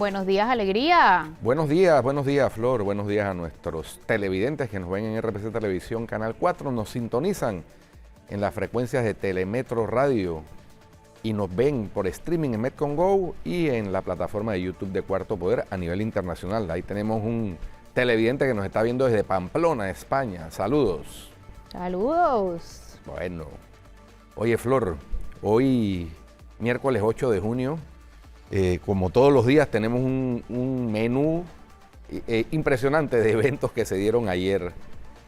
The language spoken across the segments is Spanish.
Buenos días, Alegría. Buenos días, Flor. Buenos días a nuestros televidentes que nos ven en RPC Televisión, Canal 4. Nos sintonizan en las frecuencias de Telemetro Radio y nos ven por streaming en Metcon Go y en la plataforma de YouTube de Cuarto Poder a nivel internacional. Ahí tenemos un televidente que nos está viendo desde Pamplona, España. Saludos. Saludos. Bueno. Oye, Flor, hoy, miércoles 8 de junio, como todos los días, tenemos un menú impresionante de eventos que se dieron ayer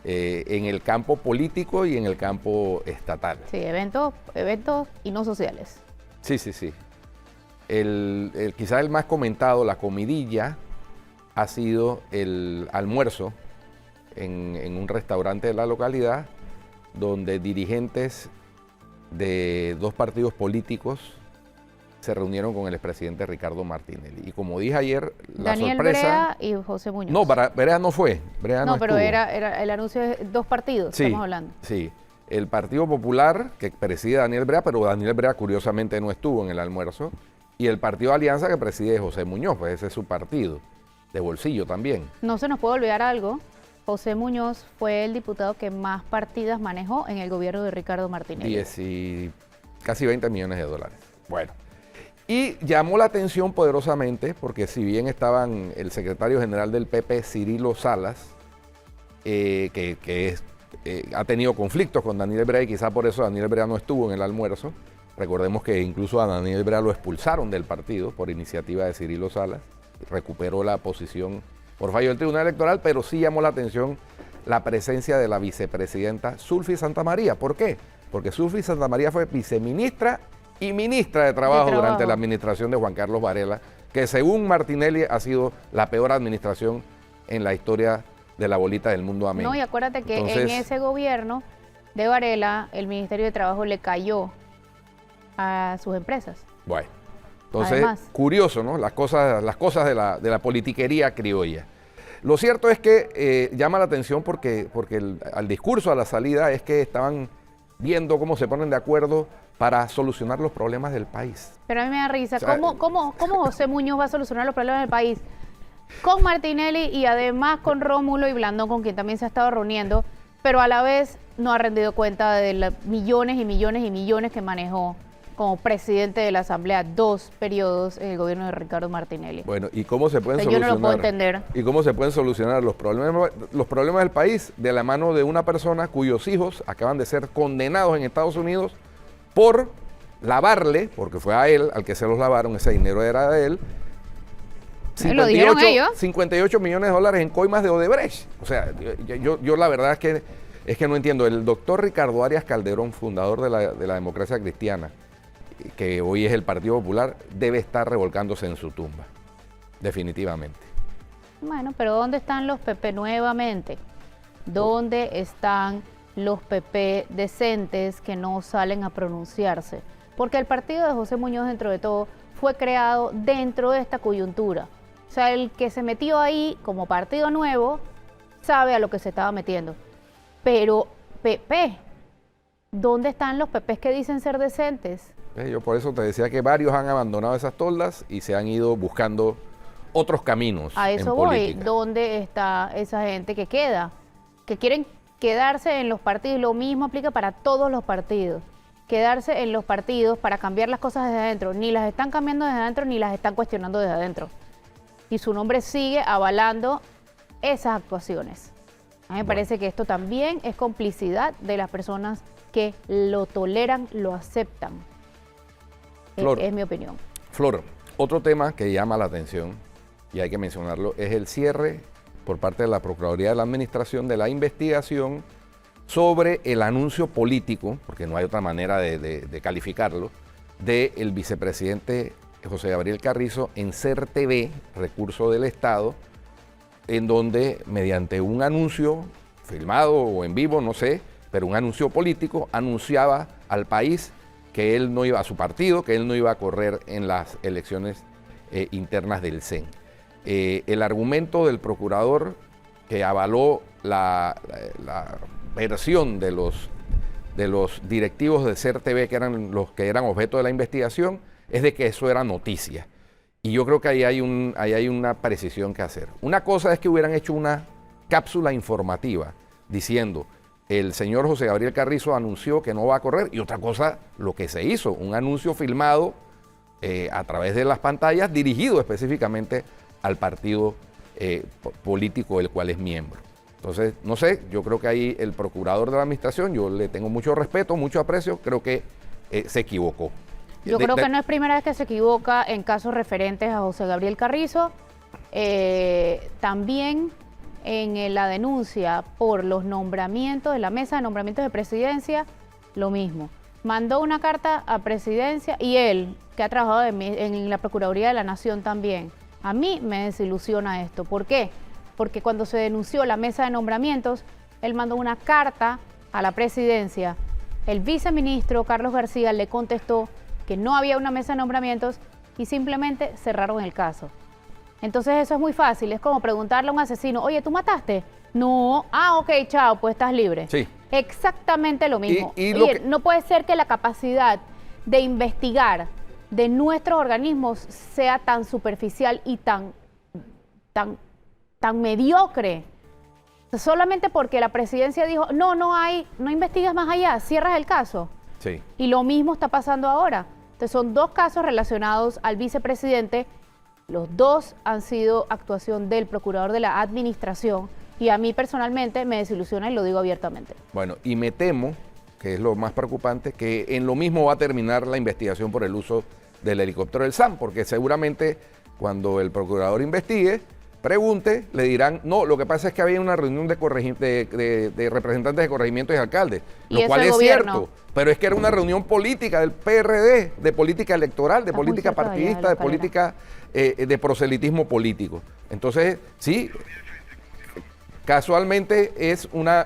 en el campo político y en el campo estatal. Sí, eventos y no sociales. Sí. Quizás el más comentado, la comidilla, ha sido el almuerzo en un restaurante de la localidad donde dirigentes de dos partidos políticos se reunieron con el expresidente Ricardo Martinelli. Y como dije ayer, la Daniel sorpresa... Brea y José Muñoz. No, Brea no fue. Brea no pero estuvo. era el anuncio de dos partidos, Sí, estamos hablando. Sí, el Partido Popular, que preside Daniel Brea, pero Daniel Brea curiosamente no estuvo en el almuerzo, y el Partido Alianza, que preside José Muñoz, pues ese es su partido, de bolsillo también. No se nos puede olvidar algo. José Muñoz fue el diputado que más partidas manejó en el gobierno de Ricardo Martinelli. Casi 20 millones de dólares. Bueno. Y llamó la atención poderosamente porque si bien estaban el secretario general del PP, Cirilo Salas, ha tenido conflictos con Daniel Brea y quizá por eso Daniel Brea no estuvo en el almuerzo. Recordemos que incluso a Daniel Brea lo expulsaron del partido por iniciativa de Cirilo Salas. Recuperó la posición por fallo del Tribunal Electoral, pero sí llamó la atención la presencia de la vicepresidenta Zulfi Santamaría. ¿Por qué? Porque Zulfi Santamaría fue viceministra y ministra de Trabajo durante la administración de Juan Carlos Varela, que según Martinelli ha sido la peor administración en la historia de la bolita del mundo. Amén. No, y acuérdate que en ese gobierno de Varela, el Ministerio de Trabajo le cayó a sus empresas. Bueno, entonces, además, curioso, ¿no? Las cosas de la politiquería criolla. Lo cierto es que llama la atención porque al discurso a la salida es que estaban viendo cómo se ponen de acuerdo para solucionar los problemas del país. Pero a mí me da risa. ¿Cómo José Muñoz va a solucionar los problemas del país? Con Martinelli y además con Rómulo y Blandón, con quien también se ha estado reuniendo, pero a la vez no ha rendido cuenta de los millones y millones y millones que manejó como presidente de la Asamblea 2 periodos en el gobierno de Ricardo Martinelli. Bueno, ¿y cómo se pueden solucionar? Yo no lo puedo entender. ¿Y cómo se pueden solucionar los problemas del país de la mano de una persona cuyos hijos acaban de ser condenados en Estados Unidos por lavarle, porque fue a él al que se los lavaron, ese dinero era de él, 58 millones de dólares en coimas de Odebrecht? O sea, yo la verdad es que no entiendo. El doctor Ricardo Arias Calderón, fundador de la democracia cristiana, que hoy es el Partido Popular, debe estar revolcándose en su tumba, definitivamente. Bueno, pero ¿dónde están los PP nuevamente? ¿Dónde están los PP decentes que no salen a pronunciarse? Porque el partido de José Muñoz, dentro de todo, fue creado dentro de esta coyuntura. O sea, el que se metió ahí como partido nuevo sabe a lo que se estaba metiendo. Pero PP, ¿dónde están los PPs que dicen ser decentes? Yo por eso te decía que varios han abandonado esas toldas y se han ido buscando otros caminos. A eso voy. ¿Dónde está esa gente que queda? Que quieren quedarse en los partidos. Lo mismo aplica para todos los partidos. Quedarse en los partidos para cambiar las cosas desde adentro. Ni las están cambiando desde adentro, ni las están cuestionando desde adentro. Y su nombre sigue avalando esas actuaciones. A mí me parece que esto también es complicidad de las personas que lo toleran, lo aceptan. Flor, es mi opinión. Flor, otro tema que llama la atención, y hay que mencionarlo, es el cierre por parte de la Procuraduría de la Administración de la investigación sobre el anuncio político, porque no hay otra manera de calificarlo, del vicepresidente José Gabriel Carrizo en SER TV, recurso del Estado, en donde mediante un anuncio filmado o en vivo, no sé, pero un anuncio político, anunciaba al país que él no iba, a su partido, que él no iba a correr en las elecciones internas del CEN. El argumento del procurador que avaló la versión de los directivos de SER TV, que eran los que eran objeto de la investigación, es de que eso era noticia. Y yo creo que ahí hay una precisión que hacer. Una cosa es que hubieran hecho una cápsula informativa diciendo, el señor José Gabriel Carrizo anunció que no va a correr, y otra cosa, lo que se hizo, un anuncio filmado a través de las pantallas dirigido específicamente al partido político del cual es miembro. Entonces, no sé, yo creo que ahí el procurador de la administración, yo le tengo mucho respeto, mucho aprecio, creo que se equivocó. Yo creo que no es primera vez que se equivoca en casos referentes a José Gabriel Carrizo. También en la denuncia por los nombramientos de la mesa de nombramientos de presidencia, lo mismo. Mandó una carta a presidencia y él, que ha trabajado en la Procuraduría de la Nación también, a mí me desilusiona esto. ¿Por qué? Porque cuando se denunció la mesa de nombramientos, él mandó una carta a la presidencia. El viceministro Carlos García le contestó que no había una mesa de nombramientos y simplemente cerraron el caso. Entonces eso es muy fácil, es como preguntarle a un asesino, oye, ¿tú mataste? No, ok, chao, pues estás libre. Sí. Exactamente lo mismo. Oye, no puede ser que la capacidad de investigar de nuestros organismos sea tan superficial y tan mediocre. Solamente porque la presidencia dijo, no investigas más allá, cierras el caso. Sí. Y lo mismo está pasando ahora. Entonces son dos casos relacionados al vicepresidente. Los dos han sido actuación del procurador de la administración y a mí personalmente me desilusiona y lo digo abiertamente. Bueno, y me temo, que es lo más preocupante, que en lo mismo va a terminar la investigación por el uso del helicóptero del SAM, porque seguramente cuando el procurador investigue, pregunte, le dirán, no, lo que pasa es que había una reunión de representantes de corregimientos y alcaldes, lo cual es cierto, pero es que era una reunión política del PRD, de política electoral, de política partidista, de política de proselitismo político. Entonces, sí, casualmente es una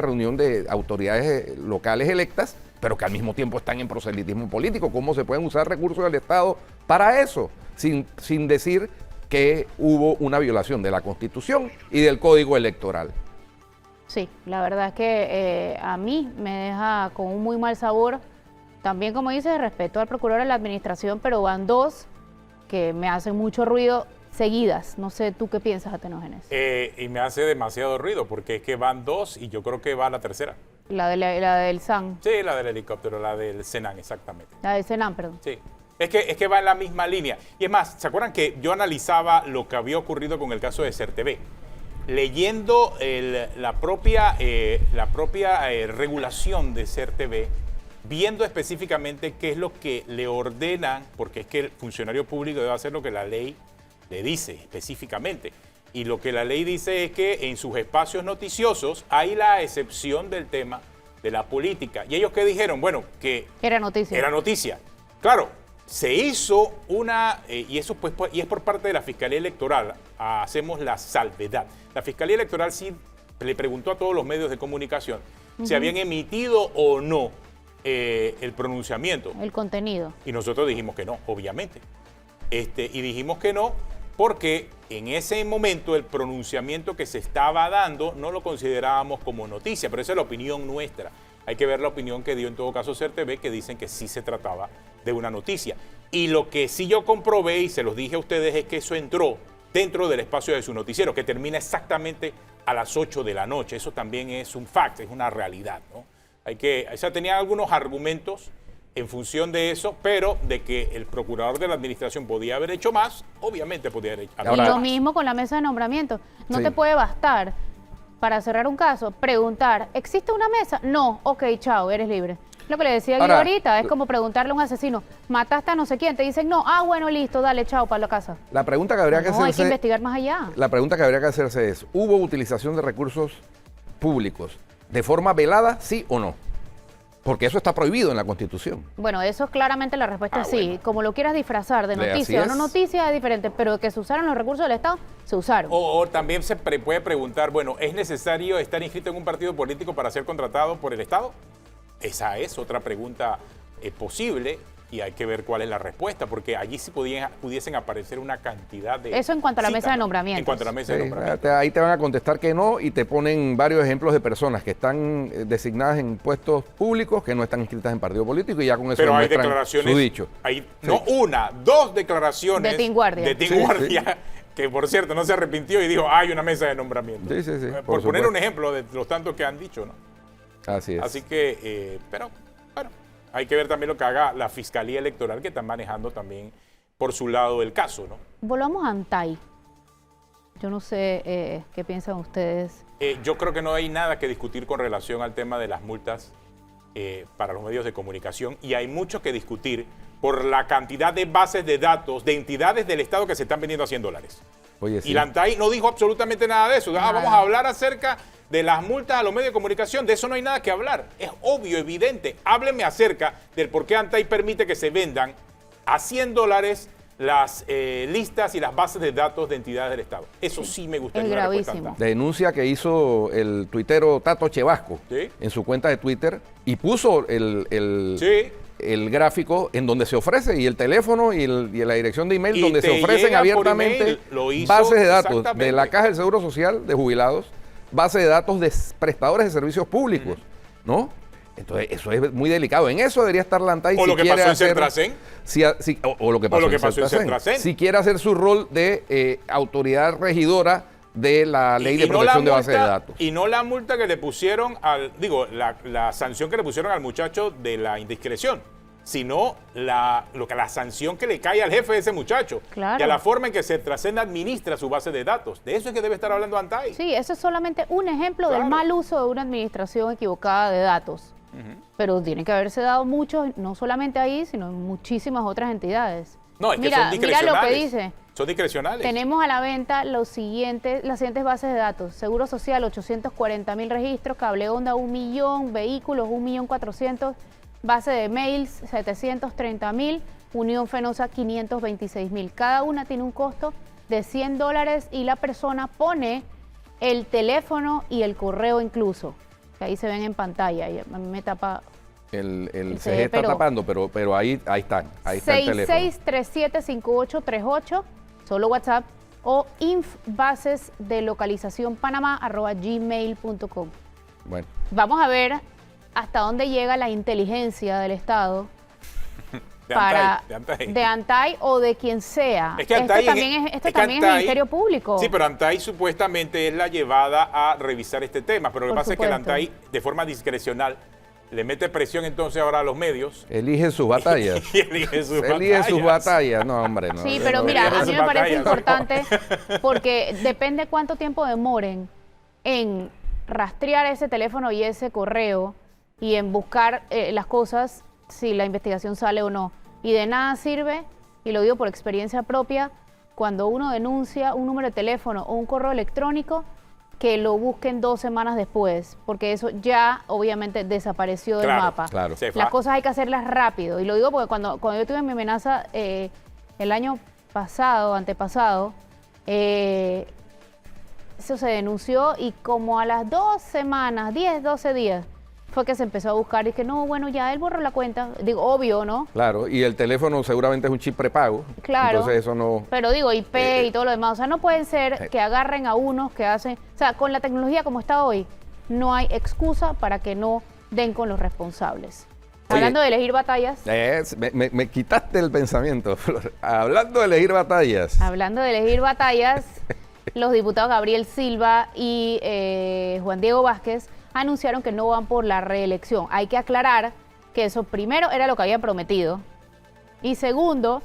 reunión de autoridades locales electas, pero que al mismo tiempo están en proselitismo político. ¿Cómo se pueden usar recursos del Estado para eso? Sin decir que hubo una violación de la Constitución y del Código Electoral. Sí, la verdad es que a mí me deja con un muy mal sabor. También, como dices, respeto al procurador de la administración, pero van dos que me hacen mucho ruido seguidas. No sé, ¿tú qué piensas, Atenógenes? Y me hace demasiado ruido porque es que van dos y yo creo que va la tercera. La del SAN. Sí, la del helicóptero, la del Senan, exactamente. La del Senan, perdón. Sí. Es que va en la misma línea. Y es más, ¿se acuerdan que yo analizaba lo que había ocurrido con el caso de CERTV? Leyendo la propia regulación de CERTV, viendo específicamente qué es lo que le ordenan, porque es que el funcionario público debe hacer lo que la ley le dice específicamente. Y lo que la ley dice es que en sus espacios noticiosos hay la excepción del tema de la política. ¿Y ellos qué dijeron? Bueno, que era noticia. Era noticia. Claro, se hizo y eso pues, y es por parte de la Fiscalía Electoral, hacemos la salvedad. La Fiscalía Electoral sí le preguntó a todos los medios de comunicación si habían emitido o no el pronunciamiento. El contenido. Y nosotros dijimos que no, obviamente. Y dijimos que no porque en ese momento el pronunciamiento que se estaba dando no lo considerábamos como noticia, pero esa es la opinión nuestra. Hay que ver la opinión que dio en todo caso CERTV, que dicen que sí se trataba de una noticia. Y lo que sí yo comprobé y se los dije a ustedes es que eso entró dentro del espacio de su noticiero, que termina exactamente a las 8 de la noche. Eso también es un fact, es una realidad, ¿no? Tenían algunos argumentos en función de eso, pero de que el procurador de la administración podía haber hecho más, obviamente podía haber hecho más. Y lo mismo con la mesa de nombramiento. No te puede bastar para cerrar un caso, preguntar, ¿existe una mesa? No, ok, chao, eres libre. Lo que le decía Guido ahorita, es como preguntarle a un asesino, ¿mataste a no sé quién? Te dicen, no, bueno, listo, dale, chao, para la casa. La pregunta que habría que hacerse... hay que investigar más allá. La pregunta que habría que hacerse es, ¿hubo utilización de recursos públicos de forma velada, sí o no? Porque eso está prohibido en la Constitución. Bueno, eso claramente la respuesta es sí. Bueno. Como lo quieras disfrazar de noticia o no noticia es diferente, pero que se usaron los recursos del Estado, se usaron. O también se puede preguntar, bueno, ¿es necesario estar inscrito en un partido político para ser contratado por el Estado? Esa es otra pregunta posible. y hay que ver cuál es la respuesta, porque allí sí pudiesen aparecer una cantidad de... Eso en cuanto a la citas, mesa de ¿no? nombramientos. En cuanto a la mesa de Sí, nombramientos. ahí te van a contestar que no y te ponen varios ejemplos de personas que están designadas en puestos públicos que no están inscritas en partido político y ya con eso Pero hay demuestran declaraciones, su dicho. hay no una, dos declaraciones De Team Guardia. de Team Sí, Guardia, que por cierto no se arrepintió y dijo, hay una mesa de nombramiento. Sí, sí, sí, Por por poner supuesto. un ejemplo de los tantos que han dicho, ¿no? Así es. Así que, pero bueno, hay que ver también lo que haga la Fiscalía Electoral, que está manejando también por su lado el caso, ¿no? Volvamos a ANTAI. Yo no sé qué piensan ustedes. Yo creo que no hay nada que discutir con relación al tema de las multas para los medios de comunicación y hay mucho que discutir por la cantidad de bases de datos de entidades del Estado que se están vendiendo a $100. Oye, sí. Y la ANTAI no dijo absolutamente nada de eso. Nada. Vamos a hablar acerca de las multas a los medios de comunicación. De eso no hay nada que hablar. Es obvio, evidente. Hábleme acerca del por qué ANTAI permite que se vendan a $100 las listas y las bases de datos de entidades del Estado. Eso sí me gustaría Es una respuesta gravísimo. ANTAI. Denuncia que hizo el tuitero Tato Chevasco Sí. en su cuenta de Twitter y puso el Sí. gráfico en donde se ofrece y el teléfono y la dirección de email Y donde te se ofrecen llega por abiertamente email, lo hizo bases de datos de exactamente. la Caja del Seguro Social de jubilados, bases de datos de prestadores de servicios públicos, ¿no? Entonces, eso es muy delicado. En eso debería estar la ANTAI O si lo que quiere pasó en hacer- Centracén. o lo que pasó, lo que en pasó en Centracén. Centracén. Si quiere hacer su rol de autoridad regidora de la ley de no la protección de bases de multa- datos. Y no la multa que le pusieron la sanción que le pusieron al muchacho de la indiscreción, sino la sanción que le cae al jefe de ese muchacho. Claro. Y a la forma en que Centracén administra su base de datos. De eso es que debe estar hablando ANTAI. Sí, eso es solamente un ejemplo Claro. del mal uso de una administración equivocada de datos. Pero tiene que haberse dado muchos, no solamente ahí, sino en muchísimas otras entidades. No, es que mira, son mira discrecionales. lo que dice. Son discrecionales. Tenemos a la venta las siguientes bases de datos. Seguro Social, 840.000 registros. Cable Onda, 1 millón. Vehículos, 1.400.000. Base de mails, 730.000. Unión Fenosa, 526.000. Cada una tiene un costo de $100 y la persona pone el teléfono y el correo incluso. Que ahí se ven en pantalla. Y a mí me tapa. El Sí, CG está pero- tapando, pero ahí están. Ahí está el teléfono. 66375838, solo WhatsApp, o infbasesdelocalizacionpanamá@gmail.com. Bueno, Vamos a ver hasta dónde llega la inteligencia del Estado De para ANTAI, de ANTAI. de ANTAI o de quien sea. Es que ANTAI también es es que también es ANTAI- Ministerio Público. Sí, pero ANTAI supuestamente es la llevada a revisar este tema. Pero lo que Por pasa es que la supuesto. ANTAI, de forma discrecional, le mete presión entonces ahora a los medios. elige sus batallas. Y elige sus Elige sus batallas. batallas. No, hombre, no. Sí, no, pero no, mira, debería a mí ser me parece batalla, importante porque depende cuánto tiempo demoren en rastrear ese teléfono y ese correo y en buscar las cosas, si la investigación sale o no. Y de nada sirve, y lo digo por experiencia propia, cuando uno denuncia un número de teléfono o un correo electrónico, que lo busquen 2 semanas después, porque eso ya obviamente desapareció del Claro, mapa. claro. Se Las fa- cosas hay que hacerlas rápido. Y lo digo porque cuando yo tuve mi amenaza el año pasado, antepasado, eso se denunció y como a las 2 semanas, 10, 12 días, fue que se empezó a buscar y que no, bueno, ya él borró la cuenta. Digo, obvio, ¿no? Claro, y el teléfono seguramente es un chip prepago. Claro. Entonces eso no... Pero digo, IP y todo lo demás. O sea, no pueden ser que agarren a unos que hacen... O sea, con la tecnología como está hoy, no hay excusa para que no den con los responsables. Oye. Hablando de elegir batallas, Me quitaste el pensamiento, Flor. Hablando de elegir batallas. hablando de elegir batallas, los diputados Gabriel Silva y Juan Diego Vázquez anunciaron que no van por la reelección. Hay que aclarar que eso primero era lo que habían prometido y segundo,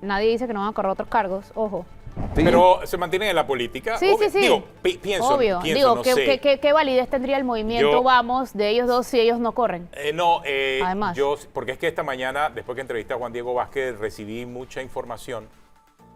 nadie dice que no van a correr otros cargos, ojo. Sí. Pero se mantienen en la política. Sí, sí, sí. Digo, pienso, Obvio. pienso, Digo, no ¿qué, sé. qué validez tendría el movimiento Yo- Vamos de ellos dos si ellos no corren? Además. Porque es que esta mañana, después que entrevisté a Juan Diego Vázquez, recibí mucha información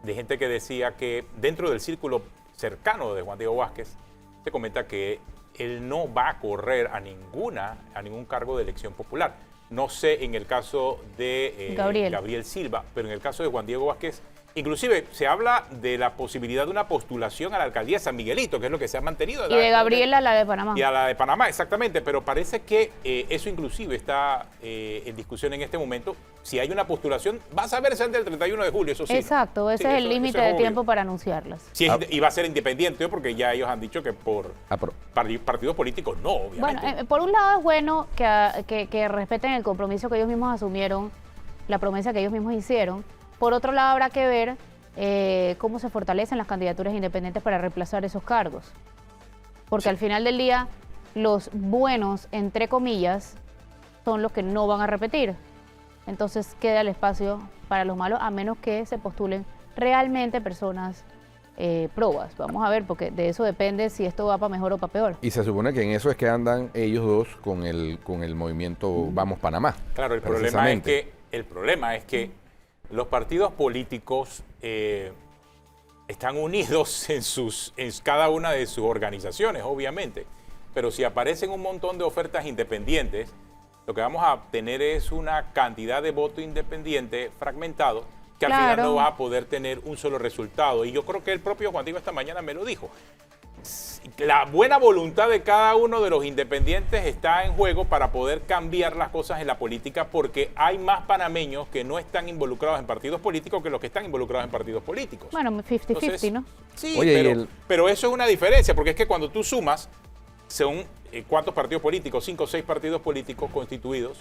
de gente que decía que dentro del círculo cercano de Juan Diego Vázquez, se comenta que él no va a correr a ningún cargo de elección popular. no sé en el caso de Gabriel Silva, pero en el caso de Juan Diego Vázquez, inclusive se habla de la posibilidad de una postulación a la alcaldía de San Miguelito, que es lo que se ha mantenido. Y de Gabriela a la de Panamá. Y a la de Panamá, exactamente, pero parece que eso inclusive está en discusión en este momento. Si hay una postulación, va a saberse antes del 31 de julio, eso sí. Exacto, ¿no? ese Sí, es el límite de tiempo para anunciarlas. Sí, y va a ser independiente, porque ya ellos han dicho que por partidos políticos no, obviamente. Bueno, por un lado es bueno que respeten el compromiso que ellos mismos asumieron, la promesa que ellos mismos hicieron. Por otro lado, habrá que ver cómo se fortalecen las candidaturas independientes para reemplazar esos cargos. Porque Sí. al final del día, los buenos, entre comillas, son los que no van a repetir. Entonces queda el espacio para los malos, a menos que se postulen realmente personas probas. Vamos a ver, porque de eso depende si esto va para mejor o para peor. Y se supone que en eso es que andan ellos dos con el movimiento Vamos Panamá. Claro, el problema es que los partidos políticos están unidos en cada una de sus organizaciones, obviamente. Pero si aparecen un montón de ofertas independientes, lo que vamos a tener es una cantidad de voto independiente fragmentado que al final no va a poder tener un solo resultado. Y yo creo que el propio Juan Diego esta mañana me lo dijo. La buena voluntad de cada uno de los independientes está en juego para poder cambiar las cosas en la política, porque hay más panameños que no están involucrados en partidos políticos que los que están involucrados en partidos políticos. Bueno, 50-50, ¿no? Sí, Oye, pero eso es una diferencia, porque es que cuando tú sumas, son ¿cuántos partidos políticos? 5 o 6 partidos políticos constituidos,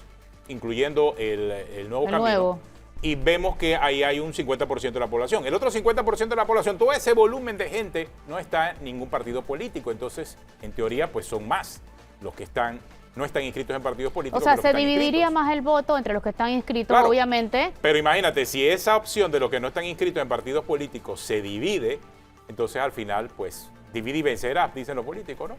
incluyendo el nuevo camino. Y vemos que ahí hay un 50% de la población. El otro 50% de la población, todo ese volumen de gente, no está en ningún partido político. Entonces, en teoría, pues son más los que no están inscritos en partidos políticos. O sea, que los que se están dividiría inscritos. más el voto entre los que están inscritos, Claro. obviamente. Pero imagínate, si esa opción de los que no están inscritos en partidos políticos se divide, entonces al final, pues, divide y vencerá, dicen los políticos, ¿no?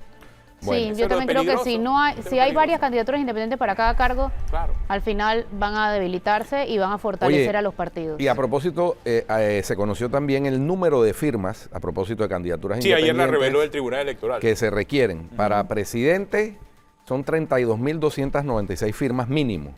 Bueno, Sí, yo también creo que si hay varias candidaturas independientes para cada cargo, Claro. al final van a debilitarse y van a fortalecer Oye, a los partidos. Y a propósito, se conoció también el número de firmas, a propósito de candidaturas Sí, ayer independientes. la reveló el Tribunal Electoral. Que se requieren. Para presidente son 32.296 firmas mínimo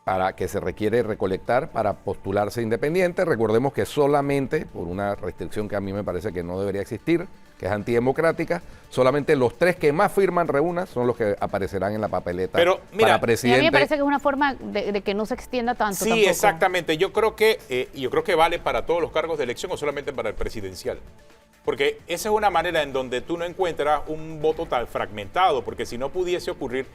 para que se requiere recolectar para postularse independiente. Recordemos que solamente, por una restricción que a mí me parece que no debería existir, que es antidemocrática, solamente los 3 que más firman reúnan son los que aparecerán en la papeleta Pero, mira, para Y a presidente. mí me parece que es una forma de que no se extienda tanto. Sí, tampoco. exactamente. Yo creo que vale para todos los cargos de elección o solamente para el presidencial. Porque esa es una manera en donde tú no encuentras un voto tan fragmentado, porque si no pudiese ocurrir,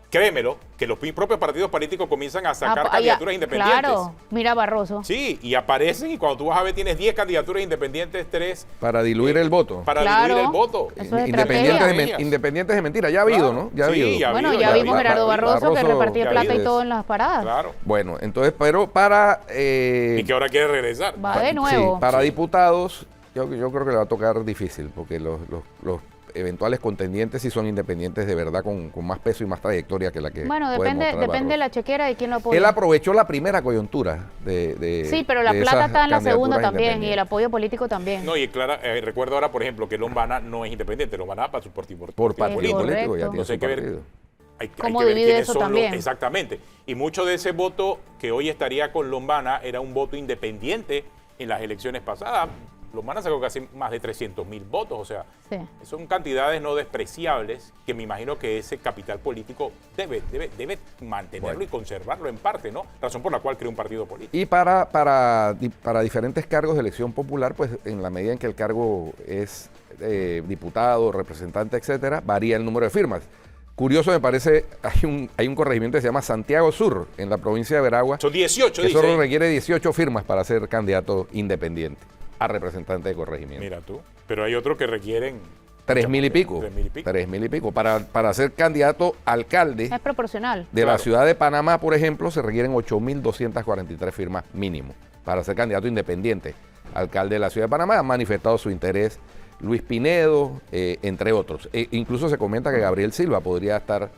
créemelo, que los propios partidos políticos comienzan a sacar candidaturas independientes. Claro, mira Barroso. Sí, y aparecen y cuando tú vas a ver tienes 10 candidaturas independientes, 3 Para diluir el voto. para Claro. diluir el voto. Eso es Independientes de mentira. Ya ha habido, Claro. ¿no? Ya ha Sí, habido. ya ha Bueno, habido, ya vimos Gerardo Barroso que repartía ya plata y vimos. todo en las paradas. Claro. Bueno, entonces, pero para... Y que ahora quiere regresar. Va de nuevo. Sí, para diputados, yo creo que le va a tocar difícil, porque los eventuales contendientes sí son independientes de verdad con más peso y más trayectoria que la que Bueno, puede depende mostrar de Barroso. la chequera de quién lo apoya. Él aprovechó la primera coyuntura de Sí, pero la de plata esas está en la segunda candidaturas también y el independientes. apoyo político también. No, y claro, recuerdo ahora, por ejemplo, que Lombana no es independiente. Lombana va para su partido Por partido correcto. político, ya tiene Entonces su hay que ver partido. Hay ¿Cómo que ver divide quiénes eso son también? exactamente. Y mucho de ese voto que hoy estaría con Lombana era un voto independiente en las elecciones pasadas. Lombana sacó casi más de 300.000 votos, o sea, Sí. son cantidades no despreciables que me imagino que ese capital político debe mantenerlo Bueno. y conservarlo en parte, ¿no? Razón por la cual creó un partido político. Y para diferentes cargos de elección popular, pues en la medida en que el cargo es diputado, representante, etcétera, varía el número de firmas. Curioso me parece, hay un corregimiento que se llama Santiago Sur, en la provincia de Veragua, Son 18, que dice. solo requiere 18 firmas para ser candidato independiente a representante de corregimiento. Mira tú. Pero hay otros que requieren 3.000 y pico. 3.000 y pico. 3.000 y pico. Para ser candidato alcalde Es proporcional. de la Claro. ciudad de Panamá, por ejemplo, se requieren 8.243 firmas mínimo para ser candidato independiente. Alcalde de la ciudad de Panamá ha manifestado su interés Luis Pinedo, entre otros. Incluso se comenta que Gabriel Silva podría estar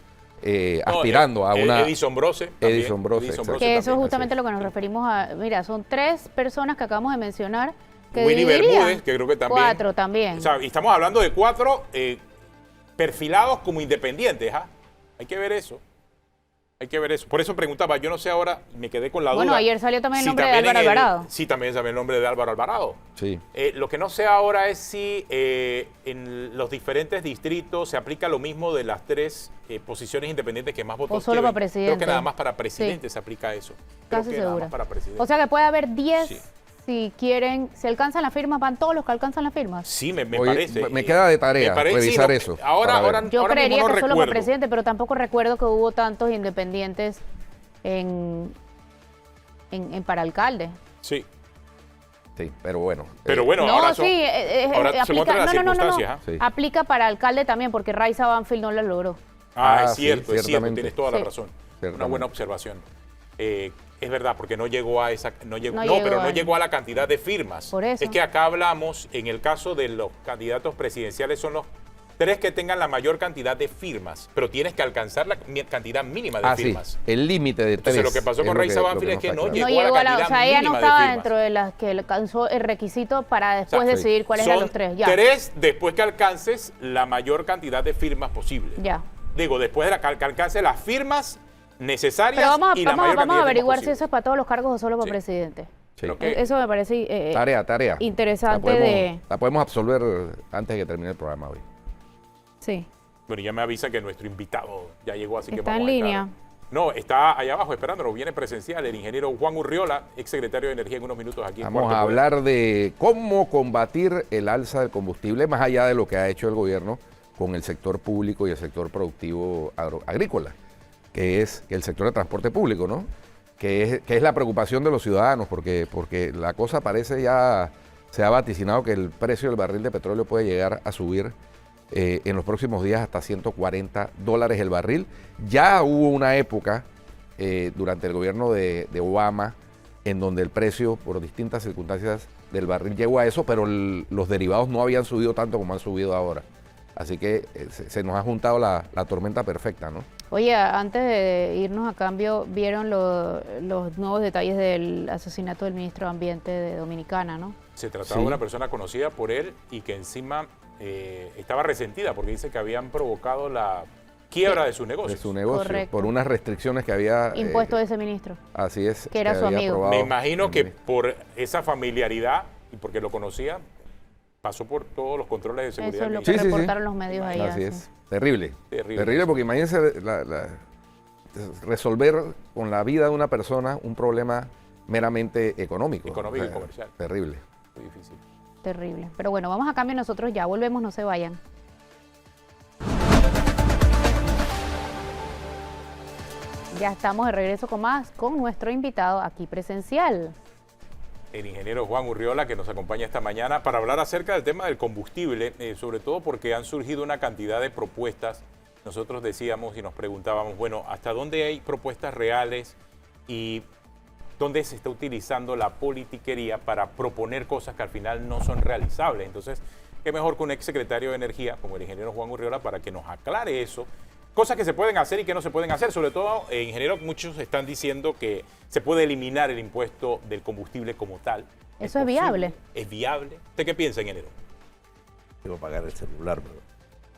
aspirando a una... Edison Brose. también. Edison Brose, exacto. Que eso es también. justamente lo que nos referimos a. Mira, son 3 personas que acabamos de mencionar que Willy dividirían. Bermúdez, que creo que también. 4 también. O sea, y estamos hablando de 4 perfilados como independientes, ¿ah? Hay que ver eso. Hay que ver eso. Por eso preguntaba, yo no sé ahora, me quedé con la duda. Bueno, ayer salió también el si nombre de también Álvaro Alvarado. Sí, también salió el nombre de Álvaro Alvarado. Sí. Lo que no sé ahora es si en los diferentes distritos se aplica lo mismo de las tres posiciones independientes que más votos O solo tienen. para presidente. Creo que nada más para presidente se aplica eso. Creo Casi que nada segura. más para presidente. O sea que puede haber 10 Sí. si quieren, si alcanzan las firmas, van todos los que alcanzan las firmas. Sí, me Oye, parece. me queda de tarea Me parece, revisar sí, eso. Ahora, para ver. ahora, Yo ahora creería mismo no que solo para recuerdo. presidente, pero tampoco recuerdo que hubo tantos independientes en para alcalde. Sí. Sí, pero bueno. Pero bueno, No, ahora son, sí, ahora se muestran las no. circunstancias. ¿ah? Sí. Aplica para alcalde también, porque Raiza Banfield no la logró. Ah, Ah, es cierto, sí, es cierto, ciertamente. tienes toda la Sí. razón. Una Ciertamente. buena observación. Es verdad, porque no llegó a esa, No pero no llegó llegó a la cantidad de firmas. Por eso. Es que acá hablamos, en el caso de los candidatos presidenciales, son los tres que tengan la mayor cantidad de firmas, pero tienes que alcanzar la cantidad mínima de Sí, firmas. el límite de tres. Entonces, lo que pasó es con lo Raiza lo Banfield es que está no claro. llegó No a la llegó a la, o cantidad sea, ella no mínima de estaba firmas. dentro de las que alcanzó el requisito para después O sea, decidir cuáles eran Son los tres. Ya. tres después que alcances la mayor cantidad de firmas posible. Ya. Digo, después de que alcances las firmas necesarias Pero vamos y la mayor a cantidad de averiguar firmas si eso es para todos los cargos o solo para Sí. presidente. Sí. Lo que- Eso me parece Tarea. interesante La podemos absolver antes de que termine el programa hoy. Sí. Bueno, ya me avisa que nuestro invitado ya llegó, así que Está vamos en a estar- línea. No, está allá abajo esperándonos, viene presencial el ingeniero Juan Urriola, ex secretario de Energía, en unos minutos aquí en Vamos Cuarto a Poder. hablar de cómo combatir el alza del combustible, más allá de lo que ha hecho el gobierno con el sector público y el sector productivo agrícola, que es el sector de transporte público, ¿no? Que es la preocupación de los ciudadanos, porque la cosa parece ya, se ha vaticinado que el precio del barril de petróleo puede llegar a subir en los próximos días hasta $140 el barril. Ya hubo una época durante el gobierno de Obama en donde el precio, por distintas circunstancias del barril, llegó a eso, pero los derivados no habían subido tanto como han subido ahora. Así que se nos ha juntado la tormenta perfecta, ¿no? Oye, antes de irnos a cambio, vieron los nuevos detalles del asesinato del ministro de Ambiente de Dominicana, ¿no? Se trataba Sí. de una persona conocida por él y que encima estaba resentida porque dice que habían provocado la quiebra de sus negocios. De su negocio, Correcto. por unas restricciones que había. Impuesto de ese ministro. Así es. que era su había amigo. aprobado Me imagino el que ministro. por esa familiaridad y porque lo conocía, pasó por todos los controles de seguridad. Eso es lo del que Sí, sí, sí. reportaron los medios ahí. Así es. Terrible. Terrible. Terrible porque imagínense resolver con la vida de una persona un problema meramente económico. Económico y comercial. Terrible. Muy difícil. Terrible. Pero bueno, vamos a cambio nosotros ya. Volvemos, no se vayan. Ya estamos de regreso con más, con nuestro invitado aquí presencial. El ingeniero Juan Urriola, que nos acompaña esta mañana para hablar acerca del tema del combustible, sobre todo porque han surgido una cantidad de propuestas. Nosotros decíamos y nos preguntábamos, bueno, ¿hasta dónde hay propuestas reales y dónde se está utilizando la politiquería para proponer cosas que al final no son realizables? Entonces, qué mejor que un exsecretario de Energía como el ingeniero Juan Urriola para que nos aclare eso. Cosas que se pueden hacer y que no se pueden hacer. Sobre todo, ingeniero, muchos están diciendo que se puede eliminar el impuesto del combustible como tal. ¿Eso es posible? viable? ¿Es viable? ¿Usted qué piensa, ingeniero? Tengo que pagar el celular, pero...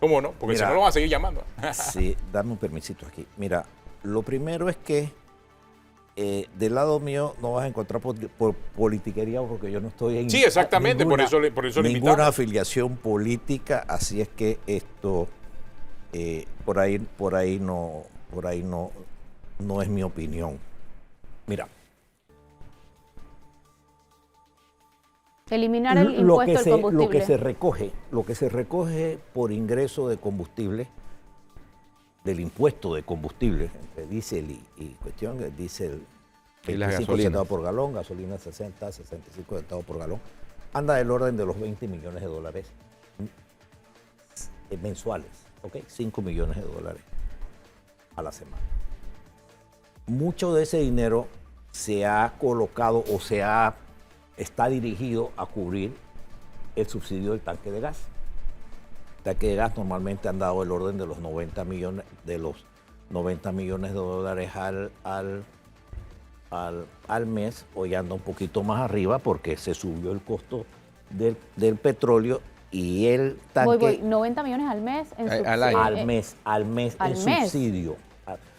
¿Cómo no? Porque Mira. si no lo van a seguir llamando. Sí, dame un permisito aquí. Mira, lo primero es que del lado mío no vas a encontrar por politiquería porque yo no estoy en Sí, exactamente, por eso lo ninguna invitamos. afiliación política, así es que esto por ahí no es mi opinión. Mira, Eliminar el impuesto del combustible. lo que se recoge por ingreso de combustible, del impuesto de combustible, entre diésel y cuestión, diésel Y las 25 gasolinas. centavos por galón, gasolina 60, 65 centavos por galón, anda del orden de los 20 millones de dólares mensuales, ¿ok? 5 millones de dólares a la semana. Mucho de ese dinero se ha colocado o está dirigido a cubrir el subsidio del tanque de gas. El tanque de gas normalmente han dado el orden de los 90 millones de dólares al mes. Hoy anda un poquito más arriba porque se subió el costo del petróleo y el tanque Voy, 90 millones al mes. Al año. al mes ¿Al el mes? subsidio.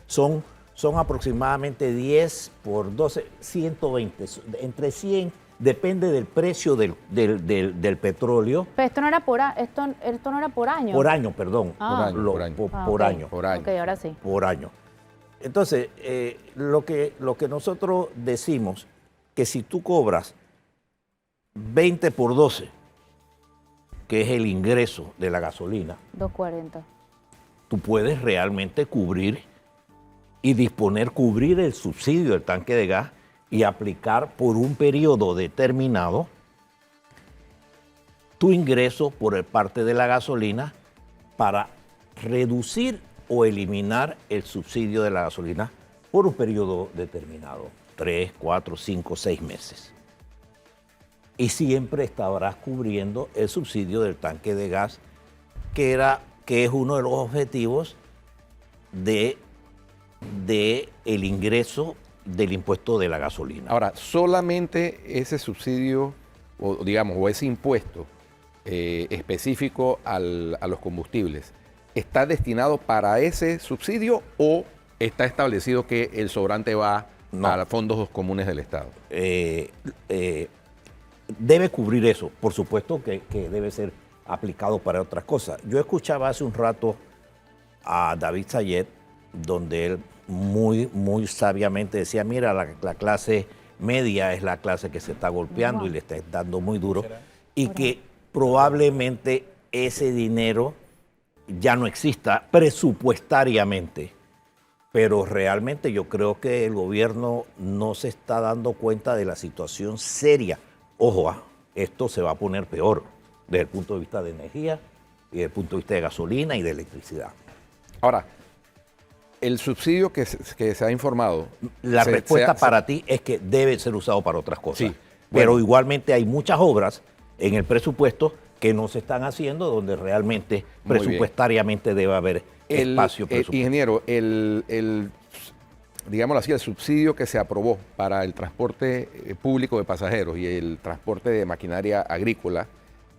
Son son aproximadamente 10 por 12, 120, entre 100, depende del precio del petróleo. Pero esto no era esto no era por año. Por año, perdón. Ah. Por año. Por Ok. año. Por año. Ok, ahora sí. Por año. Entonces, lo que nosotros decimos, que si tú cobras 20 por 12, que es el ingreso de la gasolina, 2.40. tú puedes realmente cubrir el subsidio del tanque de gas y aplicar por un periodo determinado tu ingreso por parte de la gasolina para reducir o eliminar el subsidio de la gasolina por un periodo determinado, 3, 4, 5, 6 meses. Y siempre estarás cubriendo el subsidio del tanque de gas, que es uno de los objetivos de el ingreso del impuesto de la gasolina. Ahora, solamente ese subsidio, o digamos, o ese impuesto específico a los combustibles, ¿está destinado para ese subsidio o está establecido que el sobrante va a fondos comunes del Estado? Debe cubrir eso, por supuesto que debe ser aplicado para otras cosas. Yo escuchaba hace un rato a David Sayed, donde él muy sabiamente decía, mira, la clase media es la clase que se está golpeando y le está dando muy duro, y que probablemente ese dinero ya no exista presupuestariamente. Pero realmente yo creo que el gobierno no se está dando cuenta de la situación seria. Ojo, esto se va a poner peor desde el punto de vista de energía y desde el punto de vista de gasolina y de electricidad. Ahora, el subsidio que se ha informado... La respuesta para ti es que debe ser usado para otras cosas. Sí, pero bueno. igualmente hay muchas obras en el presupuesto que no se están haciendo donde realmente Muy presupuestariamente debe haber espacio presupuestario. Ingeniero, digámoslo así, el subsidio que se aprobó para el transporte público de pasajeros y el transporte de maquinaria agrícola,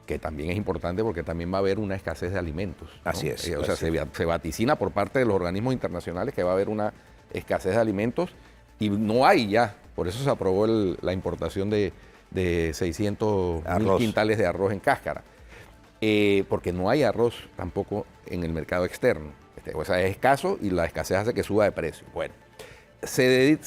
que también es importante porque también va a haber una escasez de alimentos, ¿no? Así es. O sea, se vaticina por parte de los organismos internacionales que va a haber una escasez de alimentos y no hay ya. Por eso se aprobó la importación de 600.000 quintales de arroz en cáscara. Porque no hay arroz tampoco en el mercado externo. O sea, es escaso y la escasez hace que suba de precio. Bueno, se